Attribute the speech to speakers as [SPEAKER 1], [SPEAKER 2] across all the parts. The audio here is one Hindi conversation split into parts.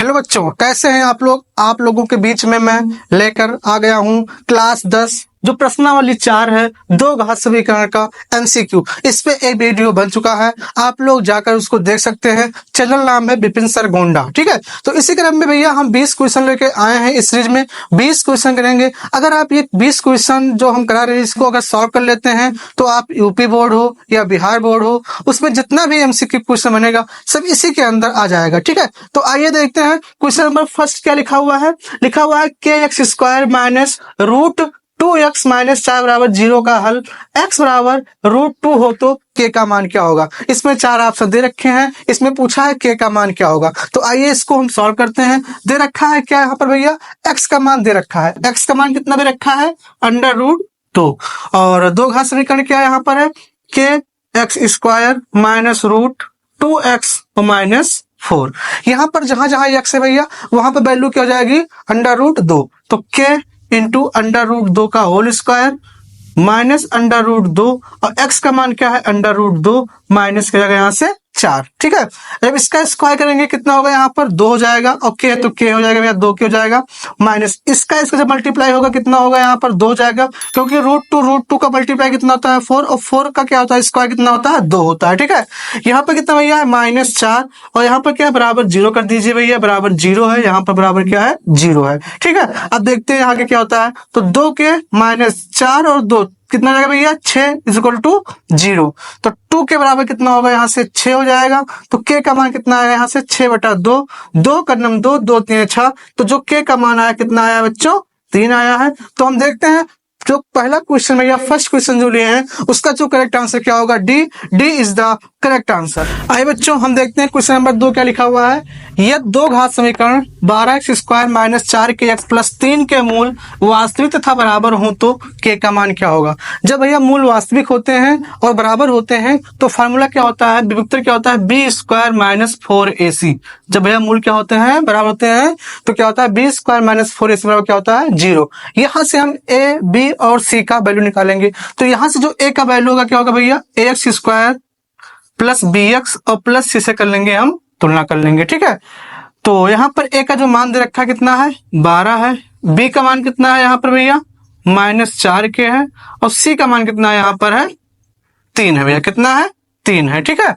[SPEAKER 1] हेलो बच्चों, कैसे हैं आप लोग। आप लोगों के बीच में मैं लेकर आ गया हूं क्लास 10 जो प्रश्नावली 4 है, दो घात समीकरण का एमसीक्यू। इस पे एक वीडियो बन चुका है, आप लोग जाकर उसको देख सकते हैं। चैनल नाम है विपिन सर गोंडा। ठीक है, तो इसी क्रम में भैया हम 20 क्वेश्चन लेके आए हैं। इस सीरीज में 20 क्वेश्चन करेंगे। अगर आप ये 20 क्वेश्चन जो हम करा रहे हैं इसको अगर सॉल्व कर लेते हैं तो आप यूपी बोर्ड हो या बिहार बोर्ड हो, उसमें जितना भी एमसीक्यू क्वेश्चन बनेगा सब इसी के अंदर आ जाएगा। ठीक है, तो आइए देखते हैं। क्वेश्चन नंबर फर्स्ट क्या लिखा हुआ है। लिखा हुआ है के x square minus root 2x minus 4 बराबर 0 का हल x बराबर रूट 2 हो तो k का मान क्या होगा। इसमें 4 ऑप्शन दे रखे हैं, इसमें पूछा है k का मान क्या होगा। तो आइए इसको हम सॉल्व करते हैं। दे रखा है क्या यहाँ पर भैया, x का मान दे रखा है। x का मान कितना दे रखा है, अंडर रूट 2। और दो घात समीकरण क्या यहाँ पर है, के x square minus root 2x minus 4। यहाँ पर जहां जहां x है भैया वहां पर वैल्यू क्या हो जाएगी, अंडर रूट 2। तो k इंटू अंडर रूट 2 का whole square minus under root 2, और x का मान क्या है, अंडर रूट 2 माइनस क्या जाएगा यहाँ से 4। ठीक है, जब इसका स्क्वायर करेंगे कितना होगा, यहाँ पर 2 हो जाएगा, और k तो k हो जाएगा भैया, 2 k हो जाएगा, माइनस इसका जब मल्टीप्लाई होगा कितना होगा, यहाँ पर 2 हो जाएगा, क्योंकि रूट टू का मल्टीप्लाई कितना होता है 4, और 4 का क्या होता है स्क्वायर कितना होता है 2 होता है। ठीक है, यहाँ पर कितना भैया है माइनस 4, और यहाँ पर क्या है बराबर 0 कर दीजिए भैया, बराबर 0 है, यहाँ पर बराबर क्या है 0 है। ठीक है, अब देखते हैं आगे क्या होता है। तो 2 के माइनस 4 और 2 कितना जाएगा भैया 6 इज इक्वल टू 0। तो 2 के बराबर कितना होगा, यहाँ से 6 हो जाएगा। तो k का मान कितना आया यहाँ से 6/2, 2 का नम 2, 2 3 6। तो जो k का मान आया कितना आया बच्चों, 3 आया है। तो हम देखते हैं जो पहला क्वेश्चन भैया फर्स्ट क्वेश्चन जो लिए हैं उसका जो करेक्ट आंसर क्या होगा, D is the correct answer. आइए बच्चों हम देखते हैं क्वेश्चन नंबर 2 क्या लिखा हुआ है। यह दो घात समीकरण 12x square minus 4kx plus 3 के मूल वास्तविक तथा बराबर हो तो k का मान क्या होगा। जब भैया मूल वास्तविक होते हैं और बराबर होते हैं तो फार्मूला क्या होता है, विभक्तर क्या होता है, बी स्क्वायर माइनस 4ac। जब भैया मूल क्या होते हैं, बराबर होते हैं, तो क्या होता है बी स्क्वायर माइनस 4ac बराबर क्या होता है 0। यहाँ से हम a b और c का वैल्यू निकालेंगे। तो यहाँ से जो a का वैल्यू होगा क्या होगा भैया, ax स्क्वायर प्लस bx और प्लस c से कर लेंगे, हम तुलना कर लेंगे। ठीक है, तो यहाँ पर a का जो मान दे रखा कितना है 12 है, b का मान कितना है यहाँ पर भैया माइनस 4k है, और c का मान कितना है यहाँ पर है 3 है भैया, कितना है 3 है। ठीक है,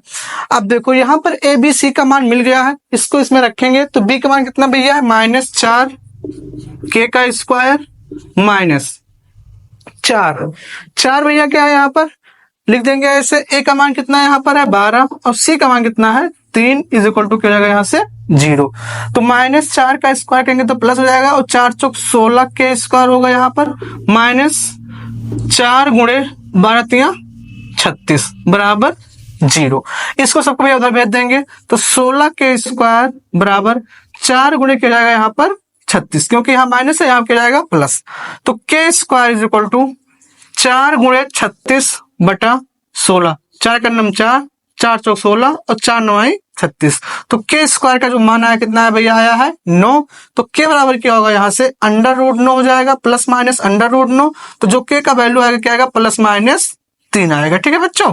[SPEAKER 1] अब देखो यहाँ पर a b c का मान मिल गया है, इसको इसमें रखेंगे। तो b का मान कितना भैया है माइनस 4k का स्क्वायर माइनस 4 भैया क्या है यहाँ पर लिख देंगे ऐसे। a का मान कितना है यहाँ पर है 12, और c का मान कितना है 3 इज इक्वल टू क्या जाएगा यहाँ से 0। तो माइनस 4 का स्क्वायर करेंगे तो प्लस हो जाएगा, और 4 चौक 16 के स्क्वायर होगा यहाँ पर माइनस 4 गुणे 12 3 36 बराबर 0। इसको सबको भैया उधर भेज देंगे। तो 16 के स्क्वायर बराबर 4 गुणे क्या जाएगा यहाँ पर 36, क्योंकि यहाँ माइनस है यहाँ क्या जाएगा प्लस। तो के स्क्वायर इज इक्वल टू 4 गुणे 36/16, 4 का नम 4, 4 चौक 16 और 4 9 36। तो के स्क्वायर का जो मान आया कितना है भैया, आया है 9। तो के बराबर क्या होगा यहाँ से अंडर रूट 9 हो जाएगा, प्लस माइनस अंडर रूट 9। तो जो के का वैल्यू आएगा क्या आएगा, प्लस माइनस 3 आएगा। ठीक है बच्चों,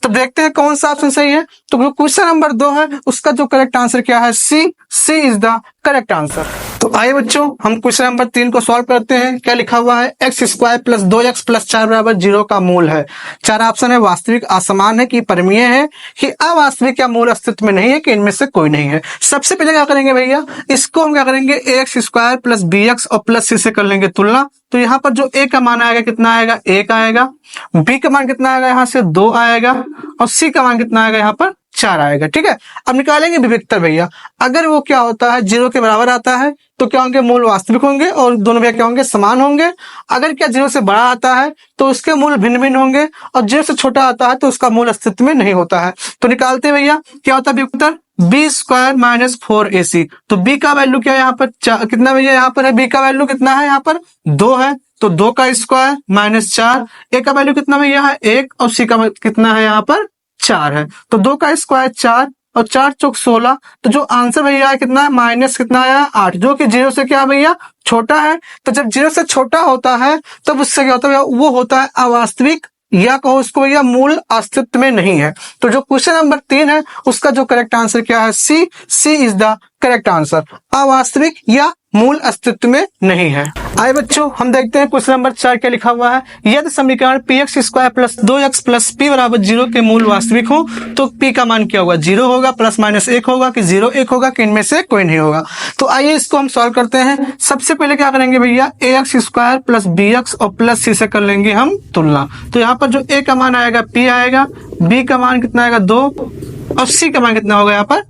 [SPEAKER 1] तो देखते हैं कौन सा ऑप्शन सही है। तो जो क्वेश्चन नंबर 2 है उसका जो करेक्ट आंसर क्या है, C is the correct answer. तो आइए बच्चों हम क्वेश्चन नंबर 3 को सॉल्व करते हैं। क्या लिखा हुआ है, x square plus 2x plus 4 बराबर 0 का मूल है। 4 ऑप्शन है, वास्तविक, असमान है, कि परिमेय है, कि अवास्तविक या मूल अस्तित्व में नहीं है, कि इनमें से कोई नहीं है। सबसे पहले क्या करेंगे भैया, इसको हम क्या करेंगे एक्स स्क्वायर प्लस bx और प्लस c से कर लेंगे तुलना। तो यहाँ पर जो a का मान आएगा कितना आएगा 1 आएगा, b का मान कितना आएगा यहाँ से 2 आएगा, और c का मान कितना आएगा यहाँ पर 4 आएगा। ठीक है, अब निकालेंगे विभक्तर भैया। अगर वो क्या होता है 0 के बराबर आता है तो क्या होंगे, मूल वास्तविक होंगे, और दोनों भैया क्या होंगे, समान होंगे। अगर क्या 0 से बड़ा आता है तो उसके मूल भिन्न भिन्न होंगे, और 0 से छोटा आता है तो उसका मूल अस्तित्व में नहीं होता है। तो निकालते भैया क्या होता है विभक्तर, बी स्क्वायर माइनस 4ac। तो b का वैल्यू क्या है यहाँ पर कितना भैया, यहाँ पर है b का वैल्यू कितना है यहाँ पर 2 है, तो 2 का स्क्वायर माइनस 4। a का वैल्यू कितना भैया है 1, और c का कितना है यहाँ पर 4 है। तो 2 का स्क्वायर 4 और 4 चौक 16। तो जो आंसर भैया है कितना है माइनस कितना आया 8, जो कि 0 से क्या भैया छोटा है। तो जब 0 से छोटा होता है तब उससे क्या होता है, वो होता है अवास्तविक, या कहो इसको भैया मूल अस्तित्व में नहीं है। तो जो क्वेश्चन नंबर 3 है उसका जो करेक्ट आंसर क्या है, C is the correct answer. अवास्तविक या मूल अस्तित्व में नहीं है। आइए बच्चों हम देखते हैं क्वेश्चन नंबर 4 क्या लिखा हुआ है। यदि समीकरण px square plus 2x plus p बराबर 0 के मूल वास्तविक हो तो p का मान क्या होगा, 0 होगा, प्लस माइनस 1 होगा कि 0 1 होगा कि इनमें से कोई नहीं होगा। तो आइए इसको हम सॉल्व करते हैं। सबसे पहले क्या करेंगे भैया, ax स्क्वायर प्लस bx और प्लस c से कर लेंगे हम तुलना। तो यहाँ पर जो a का मान आएगा p आएगा, b का मान कितना आएगा 2 और c का मान कितना होगा यहाँ पर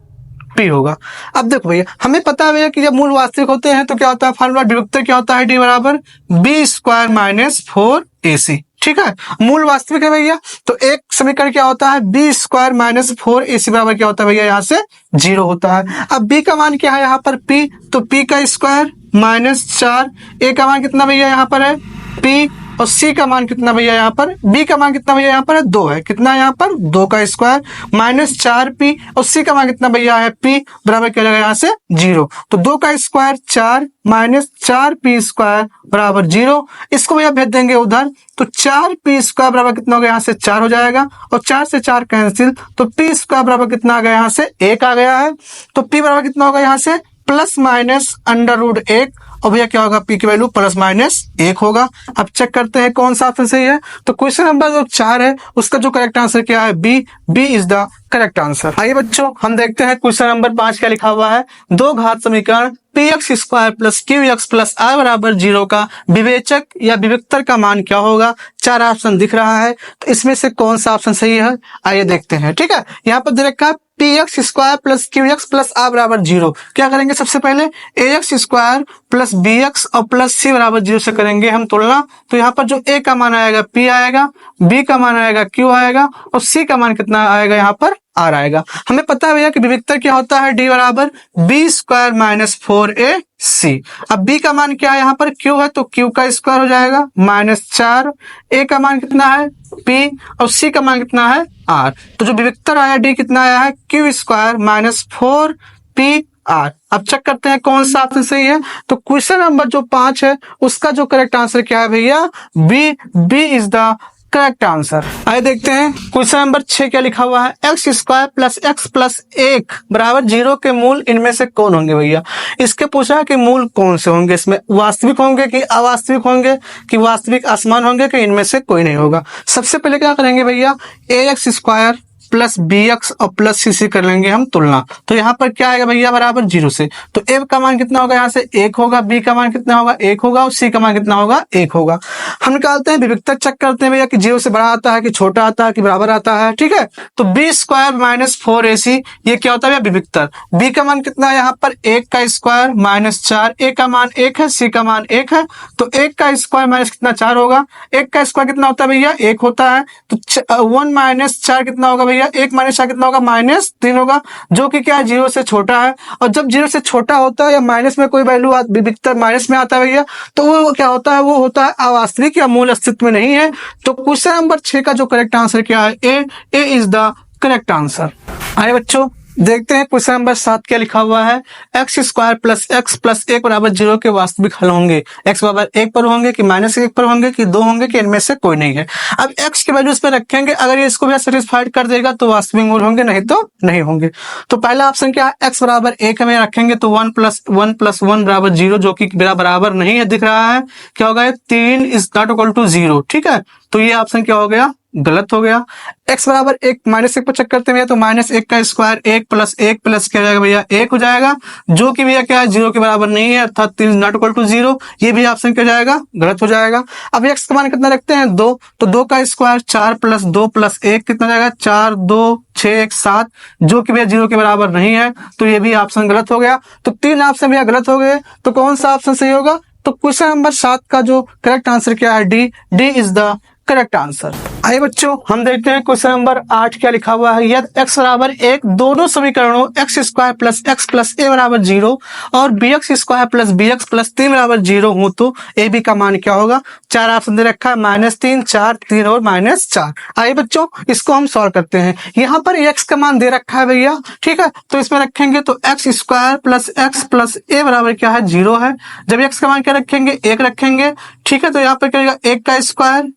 [SPEAKER 1] p होगा। अब देखो भैया हमें पता है भैया कि जब मूल वास्तविक होते हैं तो क्या होता है, फार्मूला विभक्तर क्या होता है, d बराबर b स्क्वायर माइनस 4ac। ठीक है, मूल वास्तविक है भैया, तो एक समीकरण क्या होता है, b स्क्वायर माइनस 4ac बराबर क्या होता है भैया, यहाँ से 0 होता है। अब b का मान क्या है यहाँ पर p, तो p का स्क्वायर माइनस 4, a का मान कितना भैया यहाँ पर है p, और c का मान कितना भैया यहाँ पर, b का मान कितना भैया यहाँ पर है 2 है, कितना यहाँ पर 2 का स्क्वायर माइनस 4p और c का मान कितना भैया है p बराबर क्या जाएगा यहाँ से 0। तो 2 का स्क्वायर 4 माइनस 4p स्क्वायर बराबर 0। इसको भैया भेज देंगे उधर, तो 4p स्क्वायर बराबर कितना होगा यहाँ से 4 हो जाएगा और 4 से 4 कैंसिल, तो p स्क्वायर बराबर कितना आ गया यहाँ से 1 आ गया है। तो p बराबर कितना होगा यहाँ से प्लस माइनस अंडर रूट 1 और भैया क्या होगा p की वैल्यू प्लस माइनस 1 होगा। अब चेक करते हैं कौन सा ऑप्शन सही है। तो क्वेश्चन नंबर जो 4 है उसका जो करेक्ट आंसर क्या है, B is the correct answer. आइए बच्चों हम देखते हैं क्वेश्चन नंबर 5 क्या लिखा हुआ है। दो घात समीकरण px square plus qx plus r बराबर 0 का विवेचक या विभक्तर का मान क्या होगा। 4 ऑप्शन दिख रहा है, तो इसमें से कौन सा ऑप्शन सही है आइए देखते हैं। ठीक है, यहाँ पर दे रखा है px square plus qx plus r बराबर 0। क्या करेंगे, सबसे पहले ax स्क्वायर प्लस bx और प्लस c बराबर 0 से करेंगे हम तुलना। तो यहाँ पर जो a का मान आएगा p आएगा, b का मान आएगा q आएगा और c का मान कितना आएगा यहाँ पर r आएगा। हमें पता है भैया कि विभक्तर क्या होता है, d बराबर b स्क्वायर माइनस 4ac। अब b का मान क्या है यहाँ पर q है, तो q का स्क्वायर हो जाएगा माइनस 4, a का मान कितना है p और c का मान कितना है r। तो जो विभक्तर आया d कितना आया है q square minus 4p r। अब चेक करते हैं कौन सा ऑप्शन सही है। तो क्वेश्चन नंबर जो 5 है उसका जो करेक्ट आंसर क्या है भैया, B is the correct answer. आइए देखते हैं क्वेश्चन नंबर 6 क्या लिखा हुआ है। X square plus x plus 1 बराबर 0 के मूल इनमें से कौन होंगे भैया। इसके पूछा है कि मूल कौन से होंगे, इसमें वास्तविक होंगे कि अवास्तविक होंगे कि वास्तविक असमान होंगे कि इनमें से कोई नहीं होगा। सबसे पहले क्या करेंगे भैया, A X square plus B X और प्लस सी से कर लेंगे हम तुलना। तो यहाँ पर क्या आएगा भैया बराबर 0 से, तो ए का मान कितना होगा यहाँ से 1 होगा, बी का मान कितना होगा 1 होगा और सी का मान कितना होगा 1 होगा। हम निकालते हैं विभक्तर, चेक करते हैं भैया कि 0 से बड़ा आता है कि छोटा आता है कि बराबर आता है। ठीक है, तो बी स्क्वायर माइनस 4ac ये क्या होता है विभक्तर। बी का मान कितना है यहाँ पर 1 का स्क्वायर माइनस 4, ए का मान 1 है, सी का मान 1 है, तो 1 का स्क्वायर माइनस कितना 4 होगा। 1 का स्क्वायर कितना होता है भैया 1 होता है, तो 1 माइनस 4 कितना होगा भैया, 1 माइनस 4 कितना होगा माइनस 3 होगा, जो कि क्या है 0 से छोटा है। और जब 0 से छोटा होता है या माइनस में कोई वैल्यू विभक्तर माइनस में आता है भैया, तो वो क्या होता है, वो होता है अवास्तविक या मूल अस्तित्व में नहीं है। तो क्वेश्चन नंबर 6 का जो करेक्ट आंसर क्या है, ए इज द करेक्ट आंसर। आइए बच्चों देखते हैं क्वेश्चन नंबर 7 क्या लिखा हुआ है। X square plus x plus 1 बराबर 0 के वास्तविक हल होंगे। एक्स बराबर 1 पर होंगे कि माइनस 1 पर होंगे कि 2 होंगे कि इनमें से कोई नहीं है। अब एक्स के वैल्यू इस पर रखेंगे, अगर ये इसको भी सेटिस्फाइड कर देगा तो वास्तविक मूल होंगे, नहीं तो नहीं होंगे। तो पहला ऑप्शन क्या है, एक्स बराबर 1 में रखेंगे तो 1 प्लस 1 बराबर 0, जो कि मेरा बराबर नहीं है दिख रहा है, क्या होगा 3 इज नॉट इक्वल टू 0। ठीक है, तो ये ऑप्शन क्या हो गया, गलत हो गया। x बराबर 1 माइनस 1 पर चेक करते हैं तो माइनस 1 का स्क्वायर 1 प्लस क्या हो जाएगा भैया 1 हो जाएगा, जो कि भैया क्या है 0 के बराबर नहीं है, अर्थात 3 नॉट इक्वल टू 0। ये भी ऑप्शन क्या जाएगा, गलत हो जाएगा। अब x का मान कितना रखते हैं 2, तो 2 का स्क्वायर 4 प्लस 2 प्लस 1 कितना जाएगा 4 2 6 1 7, जो कि भैया 0 के बराबर नहीं है, तो ये भी ऑप्शन गलत हो गया। तो 3 ऑप्शन भैया गलत हो गए, तो कौन सा ऑप्शन सही होगा। तो क्वेश्चन नंबर 7 का जो करेक्ट आंसर क्या है, D is the correct answer. आइए बच्चों हम देखते हैं क्वेश्चन नंबर 8 क्या लिखा हुआ है। यदि x बराबर 1 दोनों समीकरणों एक्स स्क्वायर प्लस ए बराबर 0 और b x square plus B x plus 3 बराबर 0 हो तो ए बी का मान क्या होगा। 4 ऑप्शन दे रखा है, -3 4 3 और -4। आइए बच्चों इसको हम सॉल्व करते हैं। यहाँ पर x का मान दे रखा है भैया, ठीक है, तो इसमें रखेंगे तो एक्स स्क्वायर प्लस ए बराबर क्या है 0 है। जब x का मान क्या रखेंगे 1 रखेंगे, ठीक है, तो यहाँ पर क्या होगा 1 का स्क्वायर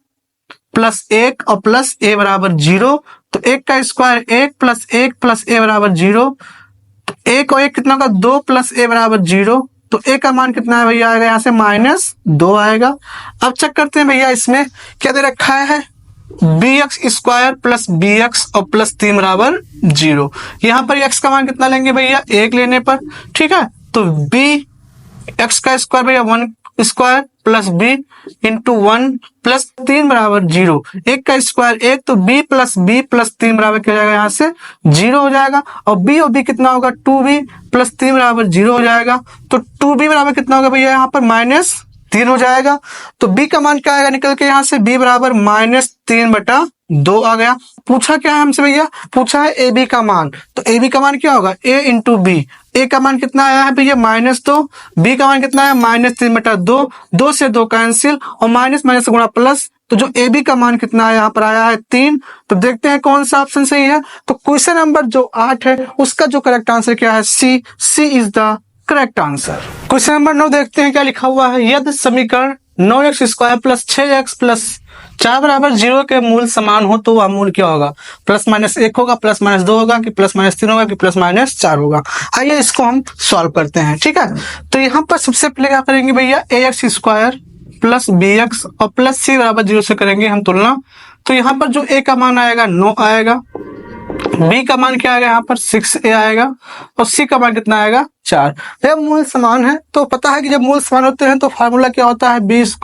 [SPEAKER 1] प्लस 1 और प्लस ए बराबर 0, तो 1 का स्क्वायर 1 प्लस ए बराबर 0, ए को एक कितना होगा 2 प्लस ए बराबर 0, तो ए का मान कितना है भैया आएगा यहाँ से -2 आएगा। अब चेक करते हैं भैया इसमें क्या दे रखा है, bx² प्लस bx और प्लस 3 बराबर 0। यहाँ पर x का मान कितना लेंगे भैया 1 लेने पर, ठीक है। तो bx का स्क्वायर भैया 1² प्लस b इंटू 1 प्लस 3 बराबर 0। 1 का स्क्वायर 1, तो b प्लस 3 बराबर क्या हो जाएगा यहाँ से 0 हो जाएगा। और b कितना होगा 2b प्लस 3 बराबर 0 हो जाएगा। तो 2b बराबर कितना होगा भैया यहाँ पर -3 हो जाएगा। तो b का मान क्या आएगा निकल के यहाँ से, b बराबर -3/2 आ गया। पूछा क्या है हमसे भैया, पूछा है ab का मान, तो ab का मान क्या होगा a इंटू b। a का मान कितना आया है भैया -2, b का मान कितना है -3/2, 2 से 2 कैंसिल और माइनस माइनस से गुणा प्लस, तो जो ab का मान कितना है यहाँ पर आया है 3। तो देखते हैं कौन सा ऑप्शन सही है। तो क्वेश्चन नंबर जो 8 है उसका जो करेक्ट आंसर क्या है, C is the correct answer. Question number 9 देखते हैं क्या लिखा हुआ है। यदि समीकरण 9x² प्लस 6x प्लस 4 बराबर 0 के मूल समान हो तो वह मूल क्या होगा, +-1 होगा, +-2 होगा, कि +-3 होगा, कि +-4 होगा। आइए इसको हम सॉल्व करते हैं, ठीक है। तो यहाँ पर सबसे पहले क्या करेंगे भैया, ax² प्लस bx और प्लस c बराबर 0 से करेंगे हम तुलना। तो यहाँ पर जो a का मान आएगा 9 आएगा, b का मान क्या आएगा यहाँ पर 6a आएगा और c का मान कितना आएगा 4। जब मूल समान है तो पता है कि जब मूल समान होते हैं तो फार्मूला क्या होता है, b² -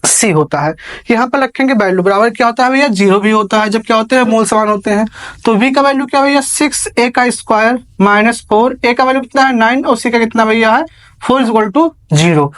[SPEAKER 1] 4ac होता है। यहाँ पर रखेंगे वैल्यू बराबर क्या होता है भैया 0 भी होता है जब क्या होते हैं मूल समान होते हैं। तो b का वैल्यू क्या भैया 6a का स्क्वायर -4, a का वैल्यू कितना है 9 और c का कितना भैया है 4 = 0।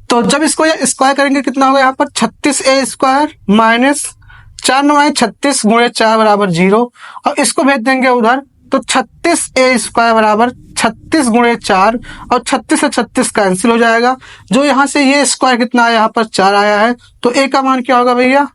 [SPEAKER 1] तो जब इसको स्क्वायर करेंगे कितना होगा यहाँ पर 36a² -4 9 36 × 4 बराबर 0 और इसको भेज देंगे उधर। तो 36a² बराबर 36 × 4 और 36 से 36 कैंसिल हो जाएगा। जो यहाँ से ये स्क्वायर कितना है यहाँ पर 4 आया है, तो a का मान क्या होगा भैया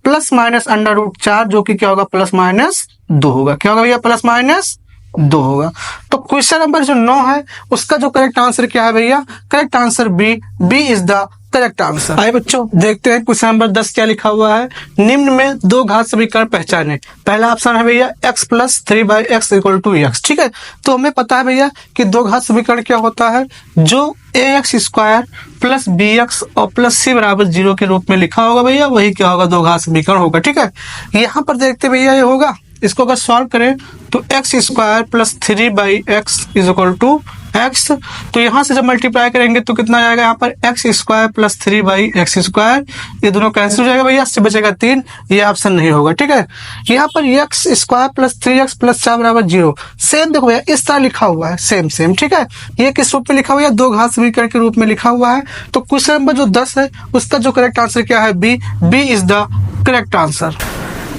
[SPEAKER 1] +-√4 जो कि क्या होगा +-2 होगा। क्या होगा भैया +-2 होगा। तो क्वेश्चन नंबर जो 9 है उसका जो करेक्ट आंसर क्या है भैया, correct answer B is the correct answer. आइए बच्चों देखते हैं क्वेश्चन नंबर 10 क्या लिखा हुआ है। निम्न में दो घात समीकरण पहचाने। पहला ऑप्शन है भैया x + 3/x = x, ठीक है। तो हमें पता है भैया कि दो घात समीकरण क्या होता है, जो ax² प्लस bx और प्लस c बराबर 0 के रूप में लिखा होगा भैया, वही क्या होगा दो घात समीकरण होगा, ठीक है। यहाँ पर देखते भैया ये होगा, इसको अगर सॉल्व करें तो x² प्लस 3/x = x। तो यहाँ से जब मल्टीप्लाई करेंगे तो कितना आएगा यहाँ पर x² प्लस 3/x², ये दोनों कैंसिल हो जाएगा भैया, इससे बचेगा 3, ये ऑप्शन नहीं होगा, ठीक है। यहाँ पर x² प्लस 3x प्लस 4 बराबर 0 सेम देखो भैया इस तरह लिखा हुआ है, सेम, ठीक है। ये किस रूप में लिखा हुआ है, दो घात समीकरण के रूप में लिखा हुआ है। तो क्वेश्चन नंबर जो 10 है उसका जो करेक्ट आंसर क्या है, B is the correct answer.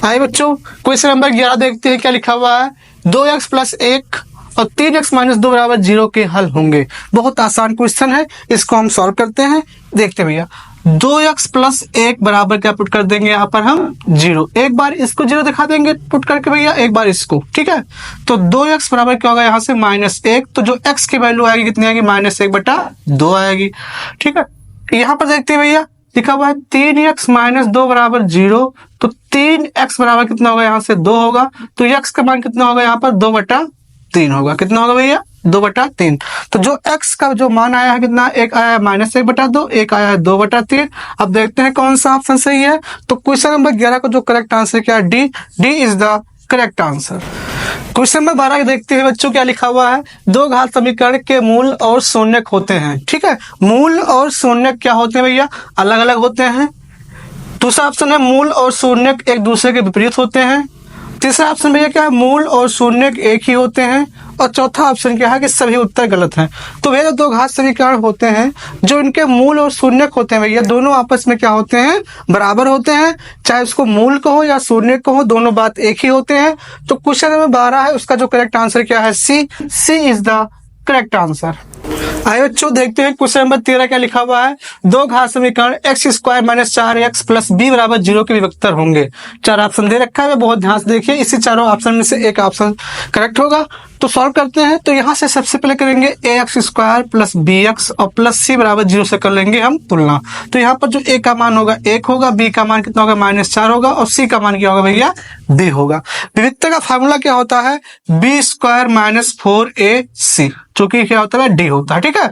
[SPEAKER 1] आइए बच्चों क्वेश्चन नंबर 11 देखते हैं क्या लिखा हुआ है। 2x प्लस 1 और 3x - 2 बराबर 0 के हल होंगे। बहुत आसान क्वेश्चन है, इसको हम सॉल्व करते हैं। देखते भैया 2x प्लस 1 बराबर क्या पुट कर देंगे यहाँ पर हम 0। एक बार इसको 0 दिखा देंगे पुट करके भैया, एक बार इसको, ठीक है। तो 2x बराबर क्या होगा यहाँ से -1, तो जो x की वैल्यू आएगी कितनी आएगी -1/2 आएगी, ठीक है। यहाँ पर देखते हैं भैया लिखा हुआ है 3x - 2 बराबर 0, तो 3x बराबर कितना होगा यहाँ से 2 होगा। तो x का मान कितना होगा यहाँ पर 2/3 होगा। कितना होगा भैया 2/3। तो जो x का जो मान आया है कितना, एक आया है -1/2, एक आया है 2/3। अब देखते हैं कौन सा ऑप्शन सही है। तो क्वेश्चन नंबर 11 का जो करेक्ट आंसर क्या है, D is the correct answer. Question number 12 देखते हैं बच्चों क्या लिखा हुआ है। दो घात समीकरण के मूल और शून्यक होते हैं, ठीक है। मूल और शून्यक क्या होते हैं भैया, अलग अलग होते हैं। दूसरा ऑप्शन है मूल और शून्यक एक दूसरे के विपरीत होते हैं। तीसरा ऑप्शन भैया क्या है, मूल और शून्यक एक ही होते हैं। और चौथा ऑप्शन क्या है कि सभी उत्तर गलत हैं। तो भैया दो घात समीकरण होते हैं, जो इनके मूल और शून्यक होते हैं भैया दोनों आपस में क्या होते हैं, बराबर होते हैं। चाहे उसको मूल कहो या शून्यक कहो, दोनों बात एक ही होते हैं। तो क्वेश्चन नंबर 12 है उसका जो करेक्ट आंसर क्या है, C is the correct answer. आइए बच्चों देखते हैं क्वेश्चन नंबर 13 क्या लिखा हुआ है। दो घात समीकरण x square minus 4x plus b बराबर 0 के विभक्तर होंगे। चार ऑप्शन दे रखा है, बहुत ध्यान से देखिए। इसी चारों ऑप्शन में से एक ऑप्शन करेक्ट होगा, तो सॉल्व करते हैं। तो यहाँ से सबसे पहले करेंगे A X square plus B X और प्लस सी बराबर 0 से कर लेंगे हम तुलना। तो यहाँ पर जो ए का मान होगा 1 होगा, बी का मान कितना होगा -4 होगा और सी का मान क्या होगा भैया b होगा। विविधता का फार्मूला क्या होता है, बी स्क्वायर माइनस 4ac, जो कि क्या होता है d होता है। ठीक है,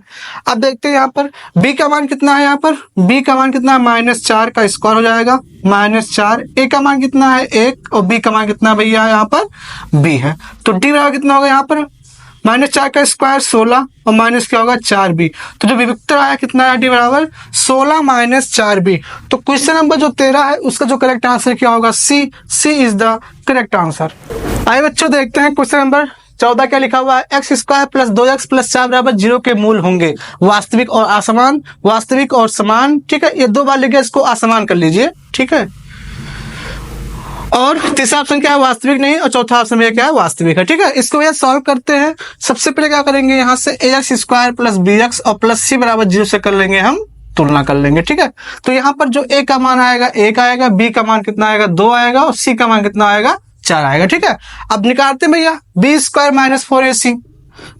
[SPEAKER 1] अब देखते हैं यहाँ पर b का मान कितना है। यहाँ पर b का मान कितना है, -4 का स्क्वायर हो जाएगा -4। a का मान कितना है 1 और b का मान कितना है भैया यहाँ पर b है। तो d बराबर कितना होगा यहाँ पर -4 का स्क्वायर 16 और माइनस क्या होगा 4b। तो जो विभक्तर आया कितना है d बराबर 16 - 4b। तो क्वेश्चन नंबर जो 13 है उसका जो करेक्ट आंसर क्या होगा सी इज द करेक्ट आंसर। आइए बच्चों देखते हैं क्वेश्चन नंबर 14 क्या लिखा हुआ है। X square plus 2x plus 4 बराबर 0 के मूल होंगे वास्तविक और असमान, वास्तविक और समान। ठीक है, ये दो बार लिखे, इसको असमान कर लीजिए। ठीक है, और तीसरा ऑप्शन क्या है वास्तविक नहीं, और चौथा ऑप्शन में क्या है वास्तविक है। ठीक है, इसको भैया सॉल्व करते हैं। सबसे पहले क्या करेंगे, यहाँ से A X square plus B X और प्लस सी बराबर 0 से कर लेंगे हम तुलना कर लेंगे। ठीक है, तो यहाँ पर जो ए का मान आएगा 1 आएगा, बी का मान कितना आएगा 2 आएगा और सी का मान कितना आएगा 4 आएगा। ठीक है, अब निकालते हैं भैया बी स्क्वायर माइनस 4ac।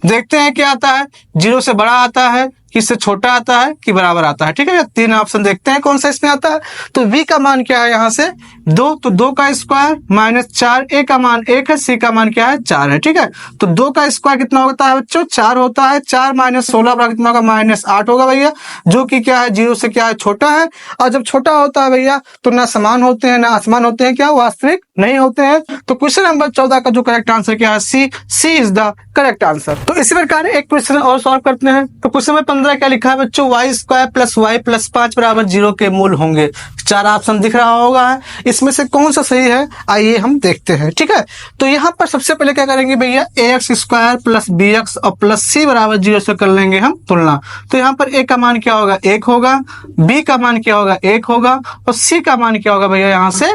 [SPEAKER 1] देखते हैं क्या आता है, 0 से बड़ा आता है कि इससे छोटा आता है कि बराबर आता है। ठीक है, तीन ऑप्शन देखते हैं कौन सा इसमें आता है। तो v का मान क्या है यहाँ से 2, तो 2 का स्क्वायर -4, a का मान 1 है, c का मान क्या है 4 है। ठीक है, तो 2 का स्क्वायर कितना होता है बच्चों 4 होता है। 4 - 16 बराबर कितना होगा -8 होगा भैया, जो कि क्या है 0 से क्या है छोटा है। और जब छोटा होता है भैया तो ना समान होते हैं ना असमान होते हैं, क्या वास्तविक नहीं होते हैं। तो क्वेश्चन नंबर 14 का जो करेक्ट आंसर क्या है C is the correct answer. तो इसी प्रकार एक क्वेश्चन और सॉल्व करते हैं। तो क्वेश्चन नंबर 15 क्या लिखा है बच्चों, y square plus y plus 5 बराबर 0 के मूल होंगे। चार ऑप्शन दिख रहा होगा, इसमें से कौन सा सही है आइए हम देखते हैं। ठीक है, तो यहाँ पर सबसे पहले क्या करेंगे भैया A X square plus B X और प्लस सी बराबर 0 से कर लेंगे हम तुलना। तो यहाँ पर ए का मान क्या होगा 1 होगा, बी का मान क्या होगा 1 होगा और सी का मान क्या होगा भैया यहाँ से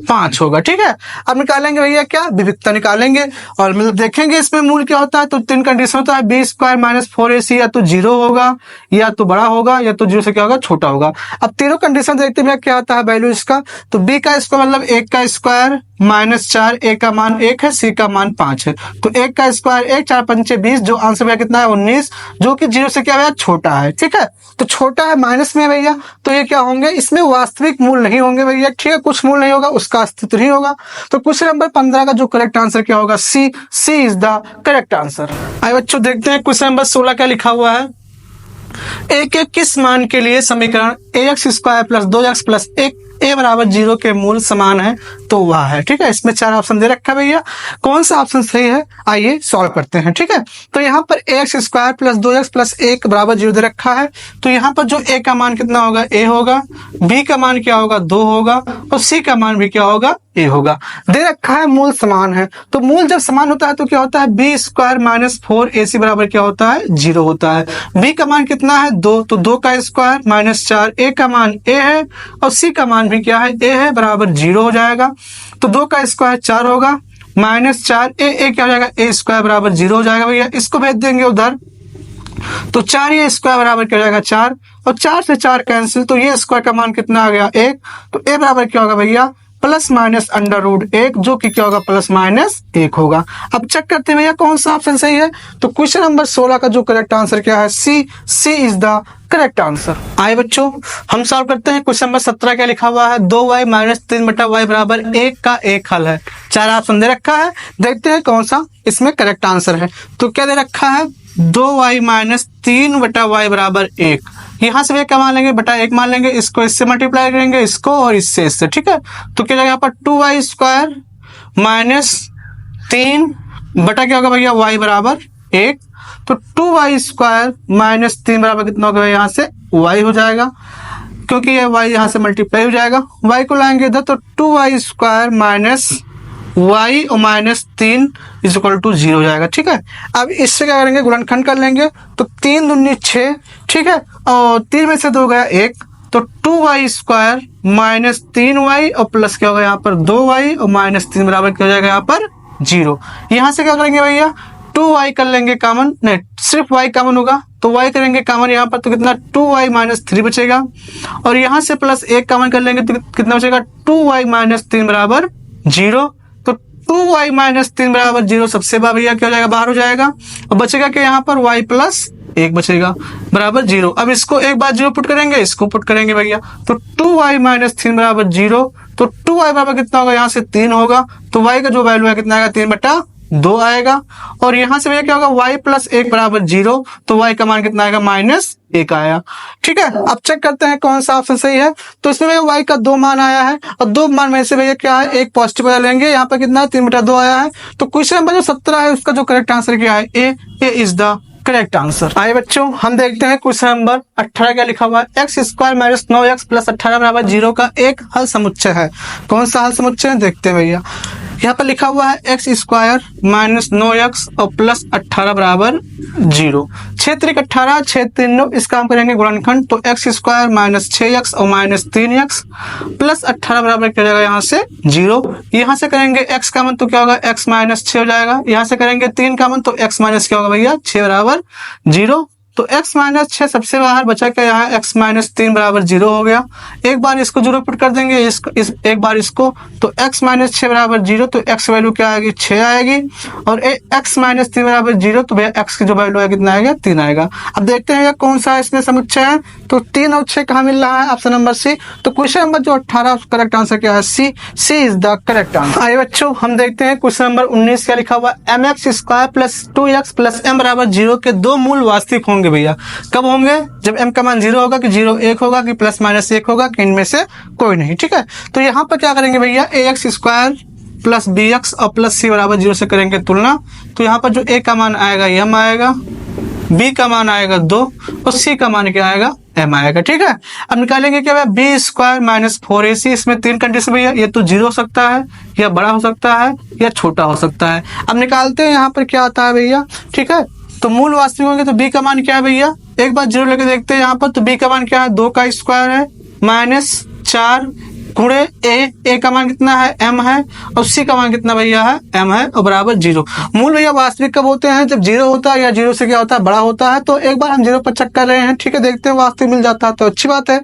[SPEAKER 1] 5 होगा। ठीक है, अब निकालेंगे भैया क्या विविधता निकालेंगे और मतलब देखेंगे इसमें मूल क्या होता है। तो तीन कंडीशन होता है, बी स्क्वायर माइनस 4ac या तो 0 होगा या तो बड़ा होगा या तो 0 से क्या होगा छोटा होगा। अब तीनों कंडीशन देखते हैं क्या आता है वैल्यू इसका। तो b का स्क्वायर मतलब 1 का स्क्वायर -4, a का मान 1 है, c का मान 5 है। तो 1 का स्क्वायर 1, 4 पंचे 20, जो आंसर भैया कितना है 19, जो कि 0 से क्या भैया छोटा है। ठीक है, तो छोटा है माइनस में भैया, तो ये क्या होंगे इसमें वास्तविक मूल नहीं होंगे भैया। ठीक है, कुछ मूल नहीं होगा, उसका अस्तित्व नहीं होगा। तो क्वेश्चन नंबर 15 का जो करेक्ट आंसर क्या होगा सी इज द करेक्ट आंसर। आइए बच्चों देखते हैं क्वेश्चन नंबर 16 क्या लिखा हुआ है। ए के किस मान के लिए समीकरण A X square plus 2x plus 1 a बराबर 0 के मूल समान है, तो वह है। ठीक है, इसमें चार ऑप्शन दे रखा है भैया, कौन सा ऑप्शन सही है आइए सॉल्व करते हैं। ठीक है, तो यहाँ पर A X square plus 2x plus 1 बराबर 0 दे रखा है। तो यहाँ पर जो a का मान कितना होगा a होगा, b का मान क्या होगा 2 होगा और c का मान भी क्या होगा a होगा। दे रखा है मूल समान है, तो मूल जब समान होता है तो क्या होता है b स्क्वायर माइनस 4ac बराबर क्या होता है 0 होता है। b का मान कितना है 2, तो 2 का स्क्वायर -4, a का मान a है और c का मान भी क्या है a है, बराबर 0 हो जाएगा। तो 2 का स्क्वायर 4 होगा -4 a क्या हो जाएगा a स्क्वायर बराबर 0 हो जाएगा भैया। इसको भेज देंगे उधर, तो 4 स्क्वायर बराबर क्या हो जाएगा 4 और 4 से 4 कैंसिल, तो ये स्क्वायर का मान कितना आ गया 1। तो a बराबर क्या होगा भैया प्लस माइनस √1, जो कि क्या होगा +-1 होगा। अब चेक करते हैं भैया कौन सा ऑप्शन सही है। तो क्वेश्चन नंबर 16 का जो करेक्ट आंसर क्या है C is the correct answer. आइए बच्चों हम सॉल्व करते हैं। क्वेश्चन नंबर 17 क्या लिखा हुआ है, 2y - 3 बटा y बराबर 1 का एक हल है। चार ऑप्शन दे रखा है, देखते हैं कौन सा इसमें करेक्ट आंसर है। तो क्या दे रखा है 2y - 3 बटा y बराबर 1। यहाँ से क्या मान लेंगे बटा 1 मान लेंगे, इसको इससे मल्टीप्लाई करेंगे, इसको और इससे। ठीक है, तो क्या जाएगा यहाँ पर 2y स्क्वायर -3 बटा क्या होगा भैया y बराबर 1। तो 2y स्क्वायर -3 बराबर कितना होगा यहाँ से y हो जाएगा, क्योंकि ये y यहाँ से मल्टीप्लाई हो जाएगा। y को लाएंगे इधर, तो 2y स्क्वायर माइनस y और -3 = 0 हो जाएगा। ठीक है, अब इससे क्या करेंगे गुणनखंड कर लेंगे, तो 3 दूनी 6। ठीक है, और 3 में से 2 गया 1, तो 2y स्क्वायर -3y और प्लस क्या होगा यहाँ पर 2y और -3 बराबर क्या हो जाएगा यहाँ पर 0। यहाँ से क्या करेंगे भैया 2y कर लेंगे कॉमन, नहीं सिर्फ y कॉमन होगा तो y करेंगे कॉमन यहाँ पर, तो कितना 2y माइनस 3 बचेगा। और यहाँ से प्लस 1 कॉमन कर लेंगे तो कितना बचेगा 2y माइनस 3 बराबर 0। तो 2y माइनस 3 बराबर 0 सबसे भैया क्या हो जाएगा, बाहर हो जाएगा। और बचेगा क्या यहाँ पर y प्लस 1 बचेगा बराबर 0। अब इसको एक बार 0 पुट करेंगे, इसको पुट करेंगे भैया, तो 2y माइनस 3 बराबर 0। तो 2y बराबर कितना होगा, यहाँ से 3 होगा, तो y का जो वैल्यू है कितना आएगा 3/2 आएगा। और यहाँ से भैया क्या होगा y प्लस 1 बराबर 0, तो y का मान कितना आएगा -1 आया। ठीक है, अब चेक करते हैं कौन सा ऑप्शन सही है। तो इसमें भैया y का 2 मान आया है और 2 मान में से भैया क्या है, एक पॉजिटिव वाला लेंगे। यहाँ पर कितना 3/2 आया है। तो क्वेश्चन नंबर जो 17 है उसका जो करेक्ट आंसर क्या है, ए इज द करेक्ट आंसर। आइए बच्चों हम देखते हैं क्वेश्चन नंबर 18 क्या लिखा हुआ है। x square minus 9x plus 18 बराबर 0 का एक हल समुच्चय है। कौन सा हल समुच्चय है देखते हैं भैया। यहाँ पर लिखा हुआ है x स्क्वायर माइनस 9x और प्लस 18 बराबर 0। क्षेत्र 18 क्षेत्र 9, इसका हम करेंगे गुणनखंड। तो x स्क्वायर माइनस 6x और माइनस 3x प्लस 18 बराबर क्या जाएगा यहाँ से 0। यहाँ से करेंगे x का मान तो क्या होगा x माइनस 6 हो जाएगा। यहाँ से करेंगे 3 का मान तो x माइनस क्या होगा भैया 6 बराबर 0। तो x माइनस 6 सबसे बाहर बचा क्या, यहाँ x माइनस 3 बराबर 0 हो गया। एक बार इसको 0 पुट कर देंगे, एक बार इसको, तो x माइनस 6 बराबर 0, तो x वैल्यू क्या आएगी 6 आएगी। और x माइनस 3 बराबर 0, तो भैया x की जो वैल्यू है कितना आएगा 3 आएगा। अब देखते हैं कौन सा इसमें समुच्चय है। तो 3 और 6 कहाँ मिल रहा है, ऑप्शन नंबर सी। तो क्वेश्चन नंबर जो 18 करेक्ट आंसर क्या है, C is the correct answer. आइए बच्चों हम देखते हैं क्वेश्चन नंबर 19 क्या लिखा हुआ है। mx square plus 2x plus m बराबर 0 के दो मूल वास्तविक होंगे भैया। कब होंगे, जब m का मान 0 होगा, कि 0 1 होगा, कि प्लस माइनस 1 होगा, कि इनमें से कोई नहीं। ठीक है, तो यहाँ पर क्या करेंगे भैया, ax स्क्वायर प्लस bx और प्लस c बराबर 0 से करेंगे तुलना। तो यहाँ पर जो a का मान आएगा m आएगा, b का मान आएगा 2 और c का मान क्या आएगा m आएगा। ठीक है, अब निकालेंगे क्या भैया b स्क्वायर माइनस 4ac। इसमें 3 कंडीशन भैया, ये तो 0 हो सकता है, या बड़ा हो सकता है, या छोटा हो सकता है। अब निकालते हैं यहाँ पर क्या आता है भैया। ठीक है, तो मूल वास्तविक होंगे तो b का मान क्या है भैया, एक बार 0 लेके देखते हैं यहाँ पर। तो b का मान क्या है, 2 का स्क्वायर है माइनस 4 गुणे a का मान कितना है m है, और c का मान कितना भैया है m है, और बराबर 0। मूल भैया वास्तविक कब होते हैं, जब 0 होता है या 0 से क्या होता है बड़ा होता है। तो एक बार हम 0 पर चेक कर रहे हैं। ठीक है, देखते हैं वास्तविक मिल जाता है तो अच्छी बात है।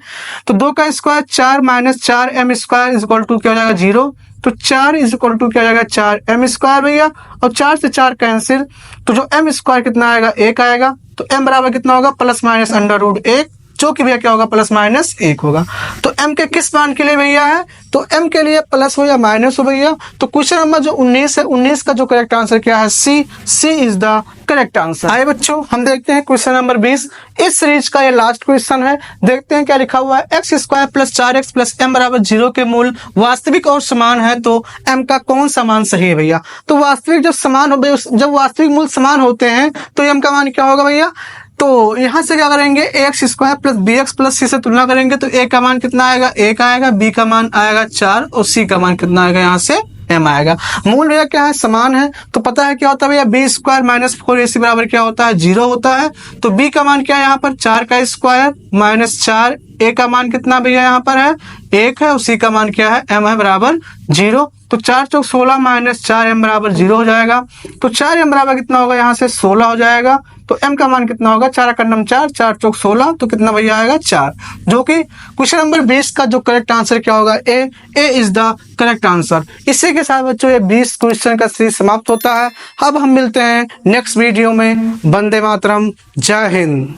[SPEAKER 1] तो 2 का स्क्वायर 4 माइनस 4 m square is equal to क्या हो जाएगा 0। तो 4 इज इक्वल टू क्या हो जाएगा 4 m स्क्वायर भैया, और 4 से 4 कैंसिल, तो जो m स्क्वायर कितना आएगा 1 आएगा। तो m बराबर कितना होगा प्लस माइनस अंडर रूट 1, जो कि भैया क्या होगा प्लस माइनस 1 होगा। तो m के किस मान के लिए भैया है, तो m के लिए प्लस हो या माइनस हो भैया। तो क्वेश्चन नंबर जो 19 है, 19 का जो करेक्ट आंसर क्या है, C is the correct answer. आइए बच्चों हम देखते हैं क्वेश्चन नंबर 20। इस सीरीज का ये लास्ट क्वेश्चन है। देखते हैं क्या लिखा हुआ है। x square plus 4x plus m बराबर 0 के मूल वास्तविक और समान है, तो m का कौन सा मान सही है भैया। तो वास्तविक जब समान हो, जब वास्तविक मूल समान होते हैं तो m का मान क्या होगा भैया। तो यहाँ से क्या करेंगे, ax square plus bx plus c से तुलना करेंगे। तो a का मान कितना आएगा 1 आएगा, b का मान आएगा 4 और c का मान कितना आएगा यहाँ से m आएगा। मूल भैया क्या है समान है, तो पता है क्या होता है भैया b स्क्वायर माइनस 4ac बराबर क्या होता है 0 होता है। तो b का मान क्या है यहाँ पर 4 का स्क्वायर माइनस 4, a का मान कितना भैया यहाँ पर है 1 है, और c का मान क्या है m है बराबर 0। तो 4 चौक 16 माइनस 4m बराबर 0 हो जाएगा। तो 4m बराबर कितना होगा यहाँ से 16 हो जाएगा। तो m का मान कितना होगा 4 का 4, 4 चौक 16, तो कितना भैया आएगा 4, जो कि क्वेश्चन नंबर 20 का जो करेक्ट आंसर क्या होगा ए इज द करेक्ट आंसर। इसी के साथ बच्चों ये 20 क्वेश्चन का सीरीज समाप्त होता है। अब हम मिलते हैं नेक्स्ट वीडियो में। वंदे मातरम, जय हिंद।